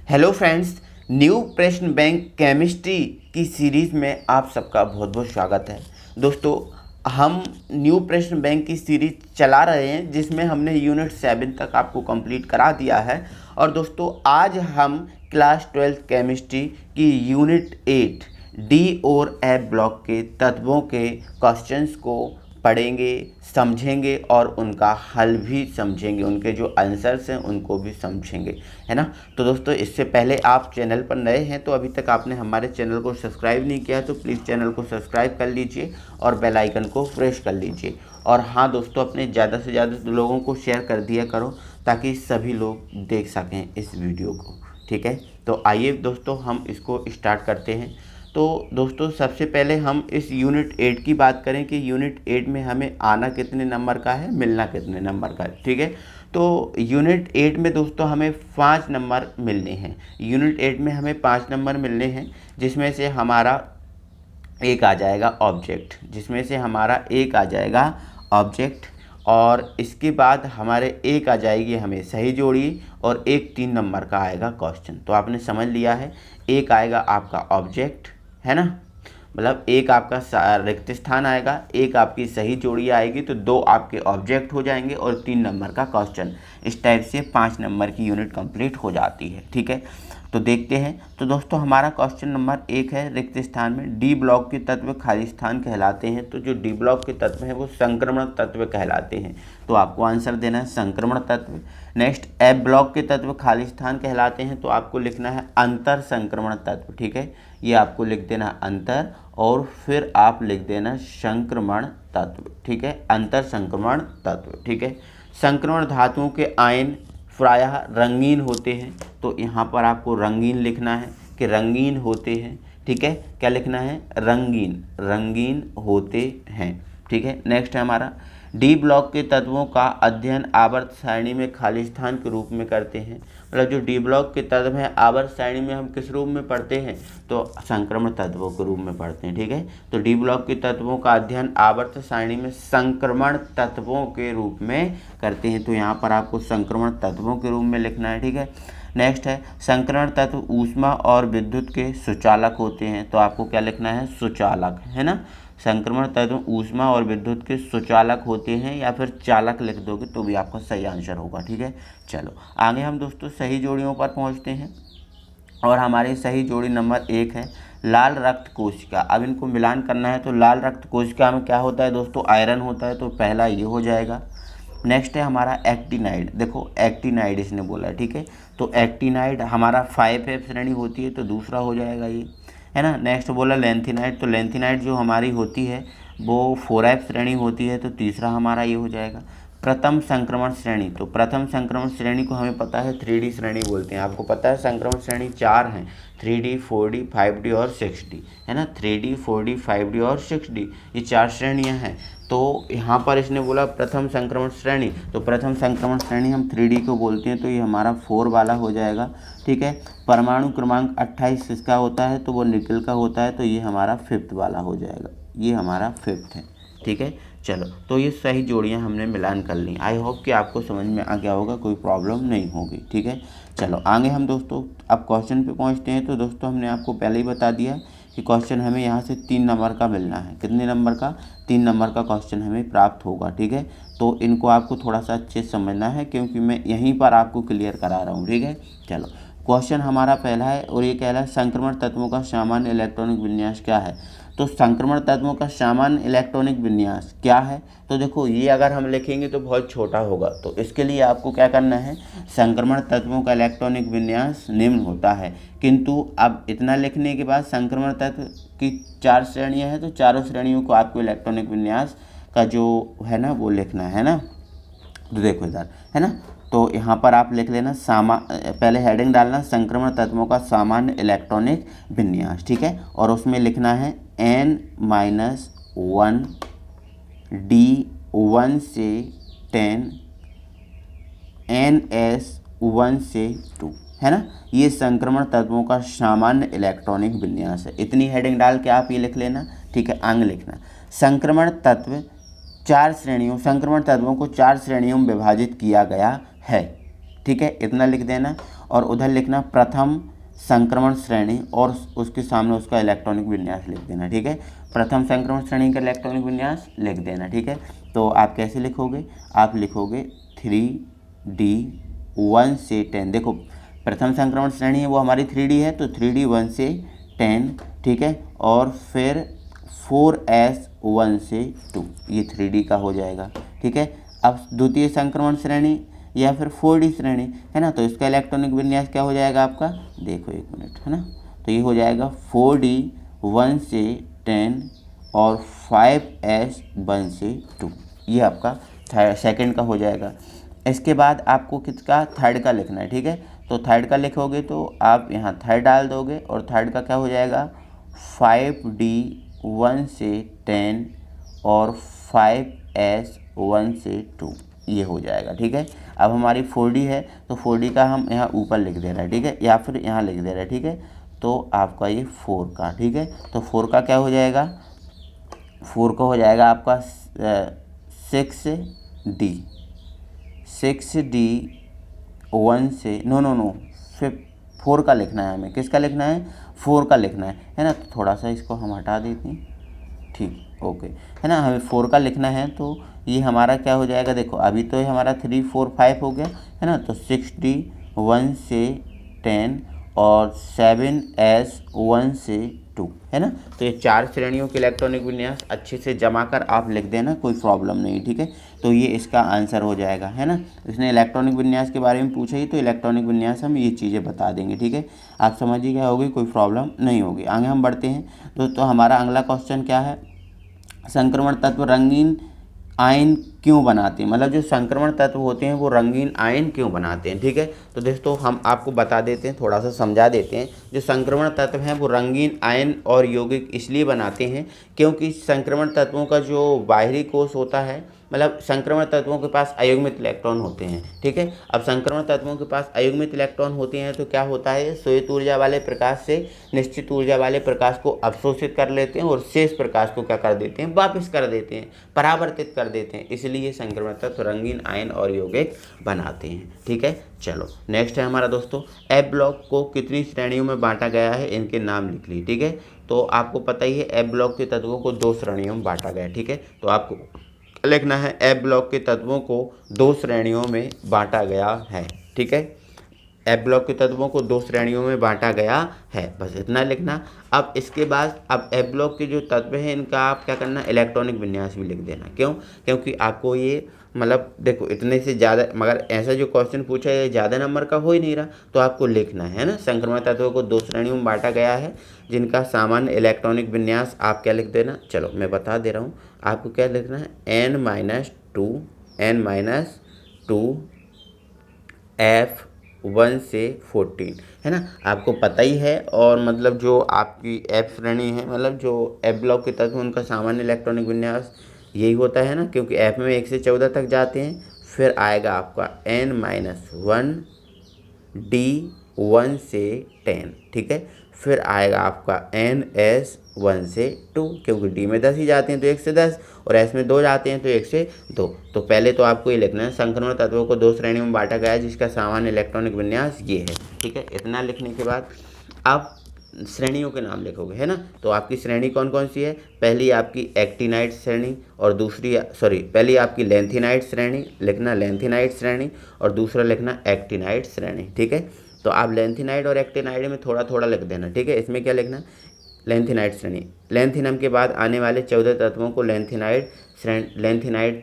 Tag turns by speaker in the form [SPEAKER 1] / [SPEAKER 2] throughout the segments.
[SPEAKER 1] Hello friends, new प्रश्न bank chemistry की series में आप सबका बहुत बहुत स्वागत है। दोस्तों, हम न्यू प्रश्न बैंक की सीरीज चला रहे हैं जिसमें हमने यूनिट 7 तक आपको कंप्लीट करा दिया है। और दोस्तों, आज हम क्लास 12 केमिस्ट्री की यूनिट 8 डी और एफ ब्लॉक के तत्वों के क्वेश्चंस को पढ़ेंगे, समझेंगे और उनका हल भी समझेंगे, उनके जो आंसर्स हैं उनको भी समझेंगे, है ना। तो दोस्तों, इससे पहले आप चैनल पर नए हैं तो अभी तक आपने हमारे चैनल को सब्सक्राइब नहीं किया तो प्लीज़ चैनल को सब्सक्राइब कर लीजिए और बेल आइकन को प्रेस कर लीजिए। और हाँ दोस्तों, अपने ज़्यादा से ज़्यादा लोगों को शेयर कर दिया करो ताकि सभी लोग देख सकें इस वीडियो को, ठीक है। तो आइए दोस्तों, हम इसको स्टार्ट करते हैं। तो दोस्तों, सबसे पहले हम इस यूनिट 8 की बात करें कि यूनिट 8 में हमें आना कितने नंबर का है, मिलना कितने नंबर का है, ठीक है। तो यूनिट 8 में दोस्तों हमें 5 नंबर मिलने हैं। यूनिट 8 में हमें 5 नंबर मिलने हैं, जिसमें से हमारा एक आ जाएगा ऑब्जेक्ट, और इसके बाद हमारे एक आ जाएगी हमें सही जोड़िए और एक 3 नंबर का आएगा क्वेश्चन। तो आपने समझ लिया है, एक आएगा आपका ऑब्जेक्ट, है ना, मतलब एक आपका रिक्त स्थान आएगा, एक आपकी सही जोड़ी आएगी, तो 2 आपके ऑब्जेक्ट हो जाएंगे और 3 नंबर का क्वेश्चन। इस टाइप से 5 नंबर की यूनिट कंप्लीट हो जाती है, ठीक है। तो देखते हैं। तो दोस्तों, हमारा क्वेश्चन नंबर 1 है, रिक्त स्थान में डी ब्लॉक के तत्व खाली स्थान कहलाते हैं। तो जो डी ब्लॉक के तत्व हैं वो संक्रमण तत्व कहलाते हैं, तो आपको आंसर देना है संक्रमण तत्व। नेक्स्ट, एफ ब्लॉक के तत्व खाली स्थान कहलाते हैं, तो आपको लिखना है अंतर संक्रमण तत्व, ठीक है। ये आपको लिख देना अंतर और फिर आप लिख देना संक्रमण तत्व, ठीक है, अंतर संक्रमण तत्व, ठीक है। संक्रमण धातुओं के आयन प्रायः रंगीन होते हैं, तो यहाँ पर आपको रंगीन लिखना है कि रंगीन होते हैं, ठीक है। क्या लिखना है? रंगीन होते हैं, ठीक है। नेक्स्ट है हमारा, डी ब्लॉक के तत्वों का अध्ययन आवर्त सारणी में खाली स्थान के रूप में करते हैं। मतलब जो डी ब्लॉक के तत्व हैं आवर्त सारणी में हम किस रूप में पढ़ते हैं? तो संक्रमण तत्वों के रूप में पढ़ते हैं, ठीक है। तो डी ब्लॉक के तत्वों का अध्ययन आवर्त सारणी में संक्रमण तत्वों के रूप में करते हैं, तो यहाँ पर आपको संक्रमण तत्वों के रूप में लिखना है, ठीक है। नेक्स्ट है, संक्रमण तत्व ऊष्मा और विद्युत के सुचालक होते हैं, तो आपको क्या लिखना है? सुचालक, है ना। संक्रमण तत्व ऊष्मा और विद्युत के सुचालक होते हैं, या फिर चालक लिख दोगे तो भी आपका सही आंसर होगा, ठीक है। चलो आगे हम दोस्तों सही जोड़ियों पर पहुंचते हैं, और हमारी सही जोड़ी नंबर 1 है लाल रक्त कोशिका। अब इनको मिलान करना है, तो लाल रक्त कोशिका में क्या होता है दोस्तों? आयरन होता है, तो पहला ये हो जाएगा। नेक्स्ट है हमारा एक्टिनाइड। देखो एक्टिनाइड इसने बोला है, ठीक है। तो एक्टिनाइड हमारा 5F श्रेणी होती है, तो दूसरा हो जाएगा ये, है ना। नेक्स्ट बोला लेंथिनाइड, तो लेंथिनाइड जो हमारी होती है वो 4F श्रेणी होती है, तो तीसरा हमारा ये हो जाएगा। प्रथम संक्रमण श्रेणी, तो प्रथम संक्रमण श्रेणी को हमें पता है 3D श्रेणी बोलते हैं। आपको पता है संक्रमण श्रेणी 4 हैं, 3D, 4D, 5D और 6D, है ना। 3D, 4D, 5D और 6D, ये 4 श्रेणियाँ हैं। तो यहाँ पर इसने बोला प्रथम संक्रमण श्रेणी, तो प्रथम संक्रमण श्रेणी हम 3D को बोलते हैं, तो ये हमारा 4 वाला हो जाएगा, ठीक है। परमाणु क्रमांक 28 किसका होता है? तो वो निकल का होता है, तो ये हमारा 5th वाला हो जाएगा, ये हमारा 5th है, ठीक है। चलो, तो ये सही जोड़ियां हमने मिलान कर ली। आई होप कि आपको समझ में आ गया होगा, कोई प्रॉब्लम नहीं होगी, ठीक है। चलो आगे हम दोस्तों अब क्वेश्चन पे पहुंचते हैं। तो दोस्तों, हमने आपको पहले ही बता दिया कि क्वेश्चन हमें यहाँ से 3 नंबर का मिलना है। कितने नंबर का? 3 नंबर का क्वेश्चन हमें प्राप्त होगा, ठीक है। तो इनको आपको थोड़ा सा अच्छे से समझना है, क्योंकि मैं यहीं पर आपको क्लियर करा रहा हूँ, ठीक है। चलो, क्वेश्चन हमारा पहला है और ये कह रहा है संक्रमण तत्वों का सामान्य इलेक्ट्रॉनिक विन्यास क्या है। तो संक्रमण तत्वों का सामान्य इलेक्ट्रॉनिक विन्यास क्या है? तो देखो, ये अगर हम लिखेंगे तो बहुत छोटा होगा, तो इसके लिए आपको क्या करना है? संक्रमण तत्वों का इलेक्ट्रॉनिक विन्यास निम्न होता है। किंतु अब इतना लिखने के बाद संक्रमण तत्व की 4 श्रेणियाँ हैं, तो चारों श्रेणियों को आपको इलेक्ट्रॉनिक विन्यास का जो है ना वो लिखना है ना। तो देखो इधर, है ना, तो यहाँ पर आप लिख लेना पहले हेडिंग डालना संक्रमण तत्वों का सामान्य इलेक्ट्रॉनिक विन्यास, ठीक है। और उसमें लिखना है N-1 D1 से 10 NS1 से 2, है ना। ये संक्रमण तत्वों का सामान्य इलेक्ट्रॉनिक विन्यास है। इतनी हेडिंग डाल के आप ये लिख लेना, ठीक है। आगे लिखना संक्रमण तत्वों को 4 श्रेणियों में विभाजित किया गया है, ठीक है, इतना लिख देना। और उधर लिखना प्रथम संक्रमण श्रेणी और उसके सामने उसका इलेक्ट्रॉनिक विन्यास लिख देना, ठीक है। प्रथम संक्रमण श्रेणी का इलेक्ट्रॉनिक विन्यास लिख देना, ठीक है। तो आप कैसे लिखोगे, आप लिखोगे 3D 1 से 10। देखो प्रथम संक्रमण श्रेणी है वो हमारी 3D है, तो 3D 1 से 10, ठीक है। और फिर 4S 1 से 2, ये 3D का हो जाएगा, ठीक है। अब द्वितीय संक्रमण श्रेणी या फिर 4D श्रेणी है ना, तो इसका इलेक्ट्रॉनिक विन्यास क्या हो जाएगा आपका, देखो एक मिनट, है ना। तो ये हो जाएगा 4D 1 से 10 और 5S 1 से 2, ये आपका सेकंड का हो जाएगा। इसके बाद आपको किसका, थर्ड का लिखना है, ठीक है। तो थर्ड का लिखोगे तो आप यहाँ थर्ड डाल दोगे और थर्ड का क्या हो जाएगा 5D 1 से 10 और 5S 1 से 2, ये हो जाएगा, ठीक है। अब हमारी 4D है तो 4D का हम यहाँ ऊपर लिख दे रहे हैं, ठीक है, या फिर यहाँ लिख दे रहे हैं, ठीक है। तो आपका ये 4 का, ठीक है। तो 4 का क्या हो जाएगा, 4 का हो जाएगा आपका 6D 1 से नो 4 का लिखना है हमें, किसका लिखना है, 4 का लिखना है ना। तो थोड़ा सा इसको हम हटा देते हैं, ठीक, ओके, है ना। हमें 4 का लिखना है तो ये हमारा क्या हो जाएगा, देखो अभी तो ये हमारा 3 4 5 हो गया, है ना। तो 6D 1 से 10 और 7S 1 से 2, है ना। तो ये 4 श्रेणियों के इलेक्ट्रॉनिक विन्यास अच्छे से जमा कर आप लिख देना, कोई प्रॉब्लम नहीं, ठीक है। तो ये इसका आंसर हो जाएगा, है ना। इसने इलेक्ट्रॉनिक विन्यास के बारे में पूछा ही, तो इलेक्ट्रॉनिक विन्यास हम ये चीज़ें बता देंगे, ठीक है। आप समझिए क्या होगी, कोई प्रॉब्लम नहीं होगी। आगे हम बढ़ते हैं। तो हमारा अगला क्वेश्चन क्या है, संक्रमण तत्व रंगीन आयन क्यों बनाते हैं, मतलब जो संक्रमण तत्व होते हैं वो रंगीन आयन क्यों बनाते हैं, ठीक है। तो दोस्तों हम आपको बता देते हैं, थोड़ा सा समझा देते हैं। जो संक्रमण तत्व हैं वो रंगीन आयन और यौगिक इसलिए बनाते हैं क्योंकि संक्रमण तत्वों का जो बाहरी कोश होता है, मतलब संक्रमण तत्वों के पास अयुग्मित इलेक्ट्रॉन होते हैं, ठीक है। अब संक्रमण तत्वों के पास अयुग्मित इलेक्ट्रॉन होते हैं तो क्या होता है, श्वेत ऊर्जा वाले प्रकाश से निश्चित ऊर्जा वाले प्रकाश को अवशोषित कर लेते हैं और शेष प्रकाश को क्या कर देते हैं, वापस कर देते हैं, परावर्तित कर देते हैं। इसलिए संक्रमण तत्व रंगीन आयन और यौगिक बनाते हैं, ठीक है। चलो नेक्स्ट है हमारा दोस्तों, एफ ब्लॉक को कितनी श्रेणियों में बांटा गया है, इनके नाम लिख ली, ठीक है। तो आपको पता ही है एफ ब्लॉक के तत्वों को 2 श्रेणियों में बांटा गया, ठीक है। तो आपको लिखना है एफ ब्लॉक के तत्वों को 2 श्रेणियों में बांटा गया है, ठीक है। एफ ब्लॉक के तत्वों को 2 श्रेणियों में बांटा गया है, बस इतना लिखना। अब इसके बाद अब एफ ब्लॉक के जो तत्व हैं इनका आप क्या करना, इलेक्ट्रॉनिक विन्यास भी लिख देना। क्यों, क्योंकि आपको ये मतलब देखो इतने से ज़्यादा, मगर ऐसा जो क्वेश्चन पूछा है ज़्यादा नंबर का हो ही नहीं रहा, तो आपको लिखना है ना। संक्रमण तत्वों को 2 श्रेणियों में बांटा गया है जिनका सामान्य इलेक्ट्रॉनिक विन्यास आप क्या लिख देना, चलो मैं बता दे रहा हूँ। आपको क्या लिखना है, n-2 F1 से 14, है ना। आपको पता ही है। और मतलब जो आपकी एफ श्रेणी है, मतलब जो एफ ब्लॉक के तत्व उनका सामान्य इलेक्ट्रॉनिक विन्यास यही होता है ना, क्योंकि एफ में 1 से 14 तक जाते हैं। फिर आएगा आपका n-1 D 1 से 10, ठीक है। फिर आएगा आपका NS 1 से 2, क्योंकि D में 10 ही जाते हैं तो 1 से 10 और S में 2 जाते हैं तो 1 से 2। तो पहले तो आपको ये लिखना है संक्रमण तत्वों को 2 श्रेणियों में बांटा गया है जिसका सामान्य इलेक्ट्रॉनिक विन्यास ये है, ठीक है। इतना लिखने के बाद आप श्रेणियों के नाम लिखोगे, है ना। तो आपकी श्रेणी कौन कौन सी है, पहली आपकी एक्टिनाइड श्रेणी और दूसरी पहली आपकी लेंथिनाइड श्रेणी, लिखना लेंथिनाइड श्रेणी, और दूसरा लिखना एक्टिनाइड श्रेणी, ठीक है। तो आप लेंथिनाइड और एक्टिनाइड में थोड़ा थोड़ा लिख देना, ठीक है। इसमें क्या लिखना, लेंथिनाइड श्रेणी, लेंथिनम के बाद आने वाले 14 तत्वों को लेंथिनाइड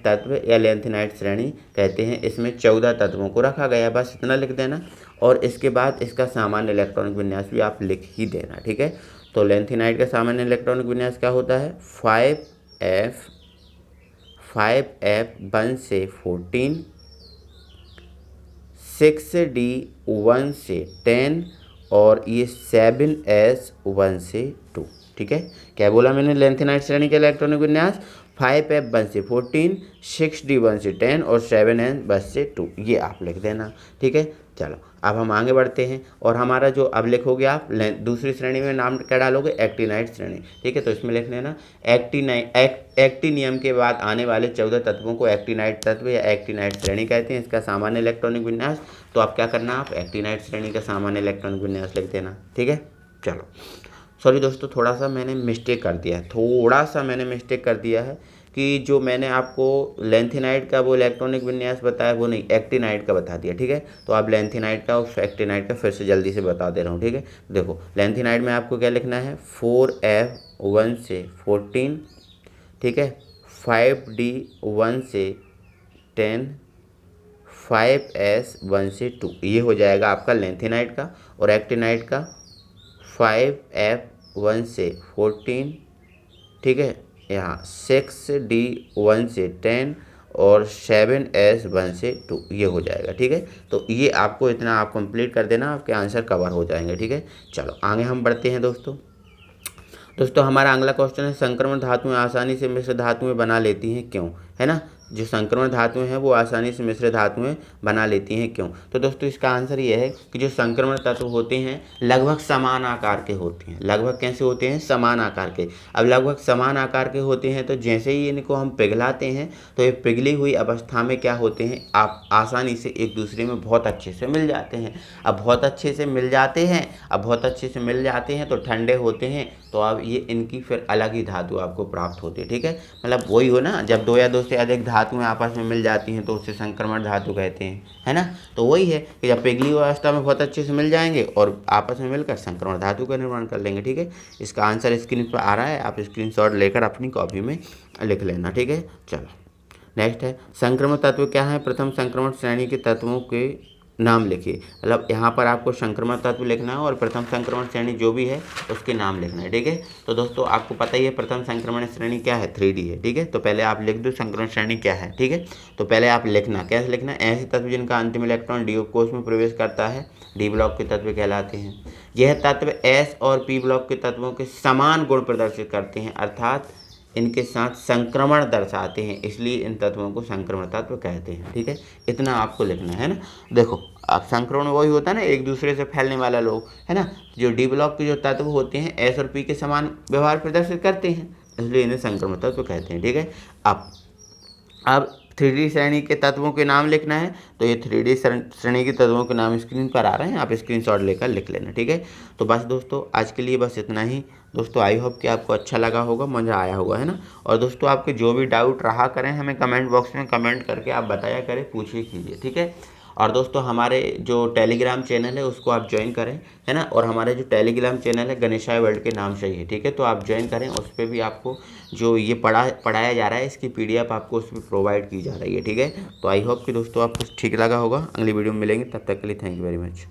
[SPEAKER 1] तत्व या लेंथिनाइड श्रेणी कहते हैं। इसमें 14 तत्वों को रखा गया, बस इतना लिख देना। और इसके बाद इसका सामान्य इलेक्ट्रॉनिक विन्यास भी आप लिख ही देना, ठीक है। तो लेंथिनाइड का सामान्य इलेक्ट्रॉनिक विन्यास क्या होता है, 5F1 से 14, 6D 1 से 10 और ये 7S 1 से 2, ठीक है। क्या बोला मैंने, लेंथिनाइड श्रेणी के इलेक्ट्रॉनिक विन्यास 5F1 से 14, 6D 1 से 10 और 7S 1 से 2, ये आप लिख देना, ठीक है। चलो अब हम आगे बढ़ते हैं और हमारा जो अब लिखोगे आप दूसरी श्रेणी में नाम क्या डालोगे, एक्टिनाइड श्रेणी। ठीक है, तो इसमें लिख लेना एक्टिनियम के बाद आने वाले 14 तत्वों को एक्टिनाइड तत्व या एक्टिनाइड श्रेणी कहते हैं। इसका सामान्य इलेक्ट्रॉनिक विन्यास, तो आप क्या करना, आप एक्टिनाइड श्रेणी का सामान्य इलेक्ट्रॉनिक विन्यास लिख देना। ठीक है, चलो सॉरी दोस्तों, थोड़ा सा मैंने मिस्टेक कर दिया है कि जो मैंने आपको लेंथेनाइड का वो इलेक्ट्रॉनिक विन्यास बताया वो नहीं, एक्टिनाइड का बता दिया। ठीक है, तो आप लेंथेनाइड का और एक्टिनाइड का फिर से जल्दी से बता दे रहा हूँ। ठीक है, देखो लेंथेनाइड में आपको क्या लिखना है, 4F1 से 14, ठीक है, 5D1 से 10, 5S1 से 2, ये हो जाएगा आपका लेंथेनाइड का। और एक्टिनाइड का 5F1 से 14, ठीक है, यहाँ 6D1 से 10 और 7S1 से 2, ये हो जाएगा। ठीक है, तो ये आपको इतना आप कंप्लीट कर देना, आपके आंसर कवर हो जाएंगे। ठीक है, चलो आगे हम बढ़ते हैं दोस्तों। हमारा अगला क्वेश्चन है, संक्रमण धातुएं आसानी से मिश्र धातुएं बना लेती हैं क्यों, है ना। जो संक्रमण धातुएं हैं वो आसानी से मिश्र धातुएं बना लेती हैं क्यों। तो दोस्तों इसका आंसर ये है कि जो संक्रमण तत्व होते हैं लगभग समान आकार के होते हैं। लगभग कैसे होते हैं, समान आकार के। अब लगभग समान आकार के होते हैं तो जैसे ही इनको हम पिघलाते हैं तो ये पिघली हुई अवस्था में क्या होते हैं, आप आसानी से एक दूसरे में बहुत अच्छे से मिल जाते हैं। अब बहुत अच्छे से मिल जाते हैं तो ठंडे होते हैं, तो अब ये इनकी फिर अलग ही धातु आपको प्राप्त होती है। ठीक है, मतलब वही हो ना, जब दो या दो से अधिक धातुएं आपस में मिल जाती हैं तो उसे संक्रमण धातु कहते हैं, है ना। तो वही है कि जब पिघली हुई अवस्था में बहुत अच्छे से मिल जाएंगे और आपस में मिलकर संक्रमण धातु का निर्माण कर लेंगे। ठीक है, इसका आंसर स्क्रीन पर आ रहा है, आप स्क्रीनशॉट लेकर अपनी कॉपी में लिख लेना। ठीक है, चलो नेक्स्ट है, संक्रमण तत्व क्या है, प्रथम संक्रमण श्रेणी के तत्वों के नाम लिखिए। मतलब यहाँ पर आपको संक्रमण तत्व लिखना है और प्रथम संक्रमण श्रेणी जो भी है उसके नाम लिखना है। ठीक है, तो दोस्तों आपको पता ही है प्रथम संक्रमण श्रेणी क्या है, 3D है। ठीक है, तो पहले आप लिख दो संक्रमण श्रेणी क्या है। ठीक है, तो पहले आप लिखना, कैसे लिखना, ऐसे तत्व जिनका अंतिम इलेक्ट्रॉन डी कोष में प्रवेश करता है डी ब्लॉक के तत्व कहलाते हैं। यह तत्व एस और पी ब्लॉक के तत्वों के समान गुण प्रदर्शित करते हैं, अर्थात इनके साथ संक्रमण दर्शाते हैं, इसलिए इन तत्वों को संक्रमण तत्व कहते हैं। ठीक है, इतना आपको लिखना है ना। देखो अब संक्रमण वही होता है ना, एक दूसरे से फैलने वाला लोग, है ना। जो डी ब्लॉक के जो तत्व होते हैं एस और पी के समान व्यवहार प्रदर्शित करते हैं, इसलिए इन्हें संक्रमण तत्व कहते हैं। ठीक है, अब 3D श्रेणी के तत्वों के नाम लिखना है, तो ये 3D श्रेणी के तत्वों के नाम स्क्रीन पर आ रहे हैं, आप स्क्रीनशॉट लेकर लिख लेना। ठीक है, तो बस दोस्तों आज के लिए बस इतना ही। दोस्तों आई होप कि आपको अच्छा लगा होगा, मज़ा आया होगा, है ना। और दोस्तों आपके जो भी डाउट रहा करें हमें कमेंट बॉक्स में कमेंट करके आप बताया करें, पूछिए कीजिए। ठीक है, और दोस्तों हमारे जो टेलीग्राम चैनल है उसको आप ज्वाइन करें, है ना। और हमारे जो टेलीग्राम चैनल है गणेशाय वर्ल्ड के नाम से ही है। ठीक है, तो आप ज्वाइन करें, उस पर भी आपको जो ये पढ़ाया जा रहा है इसकी PDF आपको उस पर प्रोवाइड की जा रही है। ठीक है, तो आई होप कि दोस्तों आपको ठीक लगा होगा। अगली वीडियो में मिलेंगे, तब तक के लिए थैंक यू वेरी मच।